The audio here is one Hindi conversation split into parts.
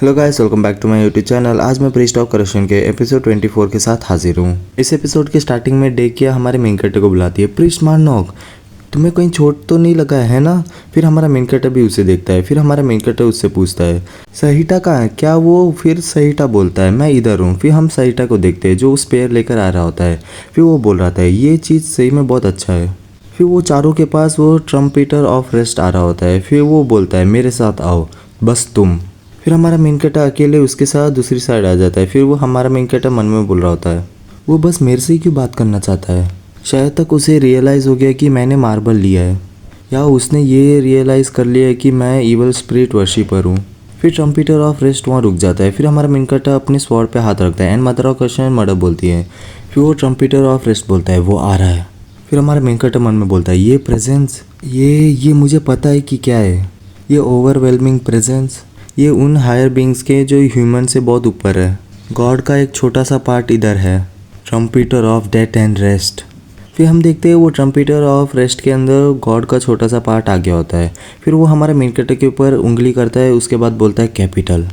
Hello guys, welcome back to my YouTube channel. आज मैं प्रीस्ट ऑफ करप्शन के एपिसोड 24 के साथ हाजिर हूँ। इस एपिसोड के स्टार्टिंग में डेकिया हमारे मेन कैरेक्टर को बुलाती है। प्रीस्ट मार्नोक, तुम्हें कहीं चोट तो नहीं लगा है ना? फिर हमारा मेन कैरेक्टर भी उसे देखता है। फिर हमारा मेन कैरेक्टर उससे पूछता है सहीटा कहाँ है क्या? वो फिर सहीटा बोलता है मैं इधर हूँ। फिर हम सहीटा को देखते हैं जो स्पेयर लेकर आ रहा होता है। फिर वो बोल रहा था ये चीज़ सही में बहुत अच्छा है। फिर वो चारों के पास वो ट्रम्पेटर ऑफ रेस्ट आ रहा होता है। फिर वो बोलता है मेरे साथ आओ, बस तुम। फिर हमारा मेन कैरेक्टर अकेले उसके साथ दूसरी साइड आ जाता है। फिर वो हमारा मेन कैरेक्टर मन में बोल रहा होता है वो बस मेरे से ही क्यों बात करना चाहता है। शायद तक उसे रियलाइज़ हो गया कि मैंने मार्बल लिया है, या उसने ये रियलाइज़ कर लिया है कि मैं इवल स्पिरिट वर्शिपर हूँ। फिर ट्रम्पेटर ऑफ रेस्ट वहाँ रुक जाता है। फिर हमारा मेन कैरेक्टर अपने स्वॉर्ड पे हाथ रखता है and mother of question murder बोलती है। फिर वो ट्रम्पेटर ऑफ रेस्ट बोलता है वो आ रहा है। फिर हमारा मेन कैरेक्टर मन में बोलता है ये प्रेजेंस, ये मुझे पता है कि क्या है। ये ओवरवेलमिंग प्रेजेंस, ये उन हायर बींग्स के जो ह्यूमन से बहुत ऊपर है। गॉड का एक छोटा सा पार्ट इधर है, trumpeter of death and rest. फिर हम देखते हैं वो ट्रम्पेटर ऑफ रेस्ट के अंदर गॉड का छोटा सा पार्ट आ गया होता है। फिर वो हमारे मेन कैरेक्टर के ऊपर उंगली करता है, उसके बाद बोलता है कैपिटल।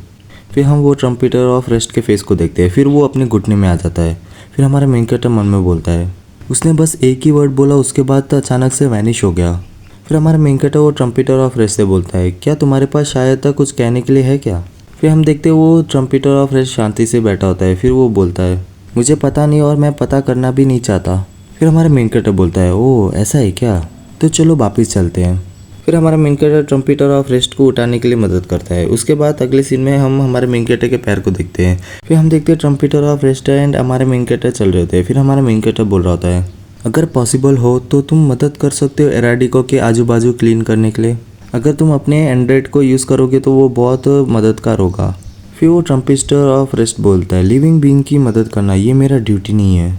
फिर हम वो ट्रम्पेटर ऑफ रेस्ट के फेस को देखते हैं। फिर वो अपने घुटने में आ जाता है। फिर हमारा मेन कैरेक्टर मन में बोलता है उसने बस एक ही वर्ड बोला, उसके बाद तो अचानक से वैनिश हो गया। फिर हमारा मेन कैरेक्टर वो ट्रम्पेटर ऑफ रेस्ट से बोलता है क्या तुम्हारे पास शायद तक कुछ कहने के लिए है क्या? फिर हम देखते हैं वो ट्रम्पेटर ऑफ रेस्ट शांति से बैठा होता है। फिर वो बोलता है मुझे पता नहीं और मैं पता करना भी नहीं चाहता। फिर हमारा मेन कैरेक्टर बोलता है ओह ऐसा है क्या, तो चलो वापस चलते हैं। फिर हमारा main character trumpeter of rest को उठाने के लिए मदद करता है। उसके बाद अगले सीन में हम हमारे मेन कैरेक्टर के पैर को देखते हैं। फिर हम देखते हैं ट्रम्पेटर ऑफ रेस्ट एंड हमारे मेन कैरेक्टर चल रहे होते हैं। फिर हमारा मेन कैरेक्टर बोल रहा होता है अगर पॉसिबल हो तो तुम मदद कर सकते हो एराडिको के आजू बाजू क्लीन करने के लिए। अगर तुम अपने एंड्रॉइड को यूज़ करोगे तो वो बहुत मददगार होगा। फिर वो ट्रम्पेटर ऑफ रेस्ट बोलता है लिविंग बीइंग की मदद करना ये मेरा ड्यूटी नहीं है।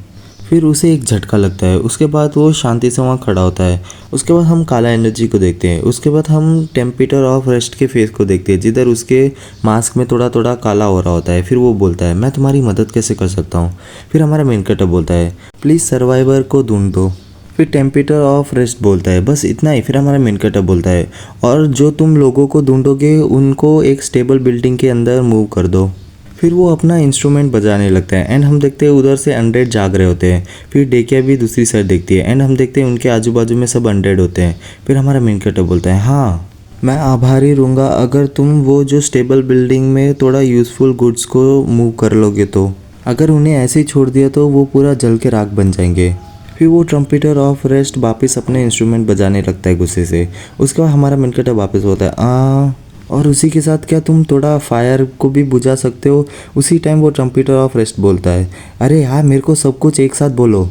फिर उसे एक झटका लगता है। उसके बाद वो शांति से वहाँ खड़ा होता है। उसके बाद हम काला एनर्जी को देखते हैं। उसके बाद हम ट्रम्पेटर ऑफ रेस्ट के फेस को देखते हैं जिधर उसके मास्क में थोड़ा थोड़ा काला हो रहा होता है। फिर वो बोलता है मैं तुम्हारी मदद कैसे कर सकता हूँ। फिर हमारा मेन कैरेक्टर बोलता है प्लीज़ सर्वाइवर को ढूंढ दो। फिर ट्रम्पेटर ऑफ रेस्ट बोलता है बस इतना ही। फिर हमारा मेन कैरेक्टर बोलता है और जो तुम लोगों को ढूंढोगे उनको एक स्टेबल बिल्डिंग के अंदर मूव कर दो। फिर वो अपना इंस्ट्रूमेंट बजाने लगता है एंड हम देखते हैं उधर से अनडेड जाग रहे होते हैं। फिर डेकिया भी दूसरी साइड देखती है एंड हम देखते हैं उनके आजू बाजू में सब अनडेड होते हैं। फिर हमारा मेन कैरेक्टर बोलता है हाँ मैं आभारी रहूँगा अगर तुम वो जो स्टेबल बिल्डिंग में थोड़ा यूज़फुल गुड्स को मूव कर लोगे, तो अगर उन्हें ऐसे ही छोड़ दिया तो वो पूरा जल के राख बन जाएंगे। फिर वो ट्रम्पेटर ऑफ रेस्ट वापस अपने इंस्ट्रूमेंट बजाने लगता है गुस्से से। उसके बाद हमारा मेन कैरेक्टर वापस होता है और उसी के साथ क्या तुम थोड़ा फायर को भी बुझा सकते हो? उसी टाइम वो ट्रम्पेटर ऑफ रेस्ट बोलता है अरे यार मेरे को सब कुछ एक साथ बोलो।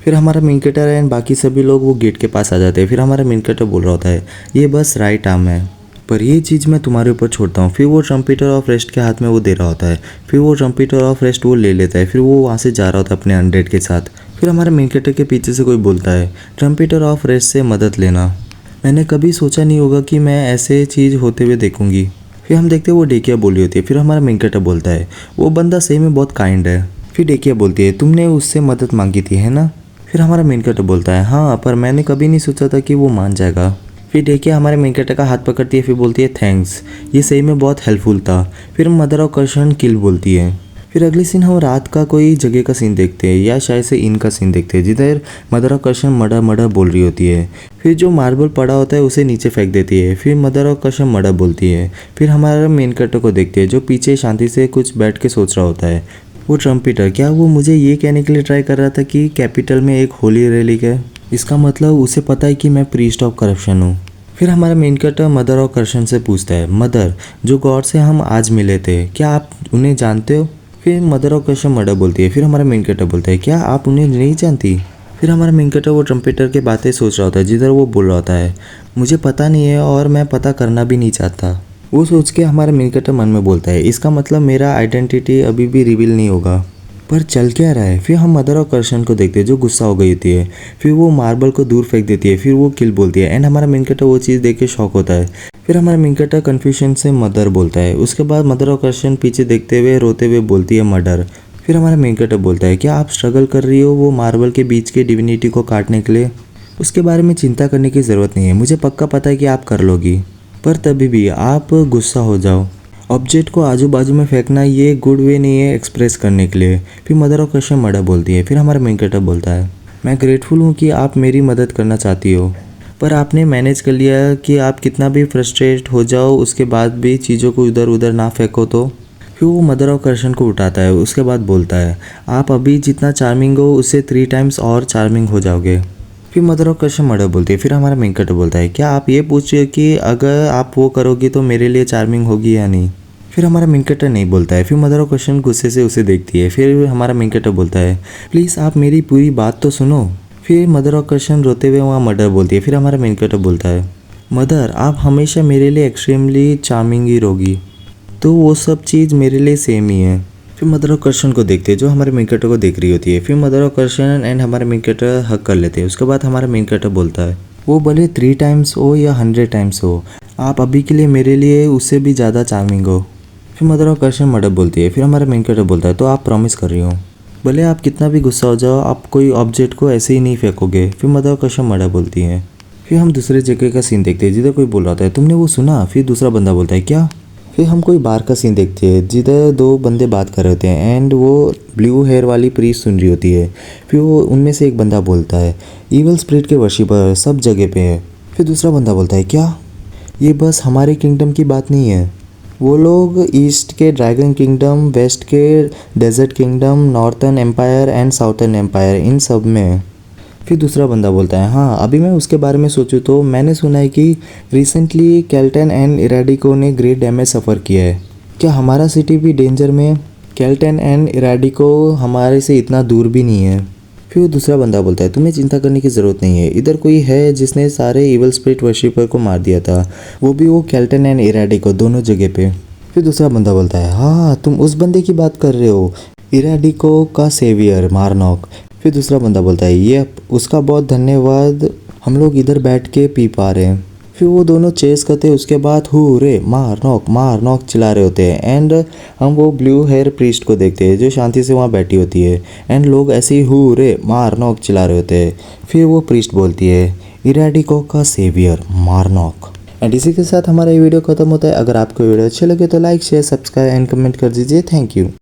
फिर हमारा मेन कैरेक्टर एंड बाकी सभी लोग वो गेट के पास आ जाते हैं। फिर हमारा मेन कैरेक्टर बोल रहा होता है ये बस राइट आर्म है पर ये चीज़ मैं तुम्हारे ऊपर छोड़ता हूँ। फिर वो ट्रम्पेटर ऑफ रेस्ट के हाथ में वो दे रहा होता है। फिर वो ट्रम्पेटर ऑफ रेस्ट वो ले लेता है। फिर वो वहाँ से जा रहा होता है अपने अनडेड के साथ। फिर हमारे मेन कैरेक्टर के पीछे से कोई बोलता है ट्रम्पेटर ऑफ रेस्ट से मदद लेना, मैंने कभी सोचा नहीं होगा कि मैं ऐसे चीज़ होते हुए देखूंगी। फिर हम देखते हैं वो डेकिया बोली होती है। फिर हमारा मेन कैरेक्टर बोलता है वो बंदा सही में बहुत काइंड है। फिर डेकिया बोलती है तुमने उससे मदद मांगी थी है ना? फिर हमारा मेन कैरेक्टर बोलता है हाँ पर मैंने कभी नहीं सोचा था कि वो मान जाएगा। फिर डेकिया हमारे मेन कैरेक्टर का हाथ पकड़ती है। फिर बोलती है थैंक्स, ये सही में बहुत हेल्पफुल था। फिर मदर ऑफ कर्शन किल बोलती है। फिर अगले सीन हम रात का कोई जगह का सीन देखते हैं या शायद से इन का सीन देखते हैं जिधर मदर ऑफ कर्शन मर्डर मर्डर बोल रही होती है। फिर जो मार्बल पड़ा होता है उसे नीचे फेंक देती है। फिर मदर ऑफ कर्शन मर्डर बोलती है। फिर हमारा मेन कैरेक्टर को देखते हैं जो पीछे शांति से कुछ बैठ के सोच रहा होता है वो ट्रम्पेटर क्या वो मुझे ये कहने के लिए ट्राई कर रहा था कि कैपिटल में एक होली रेलिक है? इसका मतलब उसे पता है कि मैं प्रीस्ट ऑफ करप्शन हूँ। फिर हमारा मेन कैरेक्टर मदर ऑफ कर्शन से पूछता है मदर जो गॉड से हम आज मिले थे क्या आप उन्हें जानते हो? फिर मदर ऑफ कर्शन मर्डर बोलती है। फिर हमारा मेन कैरेक्टर बोलता है क्या आप उन्हें नहीं जानती? फिर हमारा मेन कैरेक्टर वो ट्रम्पेटर के बातें सोच रहा होता है जिधर वो बोल रहा होता है मुझे पता नहीं है और मैं पता करना भी नहीं चाहता। वो सोच के हमारा मेन कैरेक्टर मन में बोलता है इसका मतलब मेरा आइडेंटिटी अभी भी रिवील नहीं होगा, पर चल क्या रहा है? फिर हम मदर ऑफ कर्शन को देखते हैं जो गुस्सा हो गई होती है। फिर वो मार्बल को दूर फेंक देती है। फिर वो किल बोलती है एंड हमारा मेन कैरेक्टर वो चीज़ देख के शॉक होता है। फिर हमारा मेन कैरेक्टर कन्फ्यूजन से मदर बोलता है। उसके बाद मदर ऑफ कर्शन पीछे देखते हुए रोते हुए बोलती है मर्डर। फिर हमारा मेन कैरेक्टर बोलता है क्या आप स्ट्रगल कर रही हो वो मार्बल के बीच के डिविनिटी को काटने के लिए? उसके बारे में चिंता करने की ज़रूरत नहीं है, मुझे पक्का पता है कि आप कर लोगी, पर तभी भी आप गुस्सा हो जाओ ऑब्जेक्ट को आजू बाजू में फेंकना ये गुड वे नहीं है एक्सप्रेस करने के लिए। फिर मदर ऑफ क्वेश्चन मर्डर बोलती है। फिर हमारा मेन कैरेक्टर बोलता है मैं ग्रेटफुल हूँ कि आप मेरी मदद करना चाहती हो, पर आपने मैनेज कर लिया कि आप कितना भी फ्रस्ट्रेट हो जाओ उसके बाद भी चीज़ों को इधर उधर ना फेंको। तो फिर वो मदर ऑफ क्वेश्चन को उठाता है। उसके बाद बोलता है आप अभी जितना चार्मिंग हो उससे 3 टाइम्स और चार्मिंग हो जाओगे। फिर मदर ऑफ क्वेश्चन मर्डर बोलती है। फिर हमारा मेन कैरेक्टर बोलता है क्या आप ये पूछ रहे हो कि अगर आप वो करोगी तो मेरे लिए चार्मिंग होगी या नहीं। फिर हमारा मेन कैरेक्टर नहीं बोलता है। फिर मदर ऑफ क्वेश्चन गुस्से से उसे देखती है। फिर हमारा मेन कैरेक्टर बोलता है प्लीज़ आप मेरी पूरी बात तो सुनो। फिर मदर ऑफ क्वेश्चन रोते हुए वहाँ मर्डर बोलती है। फिर हमारा मेन कैरेक्टर बोलता है मदर आप हमेशा मेरे लिए एक्सट्रीमली चार्मिंग ही रहोगी, तो वो सब चीज़ मेरे लिए सेम ही है। फिर मदर ऑफ क्वेश्चन को देखते हैं जो हमारे मेन कैरेक्टर को देख रही होती है। फिर मदर ऑफ क्वेश्चन एंड हमारे मेन कैरेक्टर हक कर लेते हैं। उसके बाद हमारा मेन कैरेक्टर बोलता है वो भले 3 टाइम्स हो या 100 टाइम्स हो, आप अभी के लिए मेरे लिए उससे भी ज़्यादा चार्मिंग हो। फिर मदर ऑफ क्वेश्चन मर्डर बोलती है। फिर हमारा मेन कैरेक्टर बोलता है तो आप प्रॉमिस कर रही हो भले आप कितना भी गुस्सा हो जाओ आप कोई ऑब्जेक्ट को ऐसे ही नहीं फेंकोगे। फिर मदर ऑफ क्वेश्चन मर्डर बोलती है। फिर हम दूसरे जगह का सीन देखते हैं जिधर कोई बोल रहा था तुमने वो सुना। फिर दूसरा बंदा बोलता है क्या। फिर हम कोई बार का सीन देखते हैं जिधर 2 बंदे बात कर रहे होते हैं एंड वो ब्लू हेयर वाली प्रीस्ट सुन रही होती है। फिर वो उनमें से एक बंदा बोलता है ईवल स्पिरिट के वर्शिपर सब जगह पे है। फिर दूसरा बंदा बोलता है क्या ये बस हमारे किंगडम की बात नहीं है, वो लोग ईस्ट के ड्रैगन किंगडम, वेस्ट के desert kingdom, northern empire and southern empire इन सब में है। फिर दूसरा बंदा बोलता है हाँ अभी मैं उसके बारे में सोचूं तो मैंने सुना है कि रिसेंटली केल्टन एंड इराडिको ने ग्रेट डैमेज सफ़र किया है, क्या हमारा सिटी भी डेंजर में। केल्टन एंड इराडिको हमारे से इतना दूर भी नहीं है। फिर वो दूसरा बंदा बोलता है तुम्हें चिंता करने की ज़रूरत नहीं है, इधर कोई है जिसने सारे इवल स्पिरिट वर्शिपर को मार दिया था, वो भी वो केल्टन एंड इराडिको दोनों जगह पे। फिर दूसरा बंदा बोलता है हाँ तुम उस बंदे की बात कर रहे हो, इराडिको का सेवियर मारनॉक। फिर दूसरा बंदा बोलता है ये उसका बहुत धन्यवाद, हम लोग इधर बैठ के पी पा रहे हैं। फिर वो दोनों चेस करते उसके बाद हु रे मार नॉक चिल्ला रहे होते हैं एंड हम वो ब्लू हेयर प्रीस्ट को देखते हैं जो शांति से वहाँ बैठी होती है एंड लोग ऐसे ही हु रे मार नॉक चिल्ला रहे होते हैं। फिर वो प्रीस्ट बोलती है इराडिको का सेवियर मारनॉक। एंड इसी के साथ हमारा ये वीडियो खत्म होता है। अगर आपको वीडियो अच्छे लगे तो like share subscribe and comment कर दीजिए। Thank you.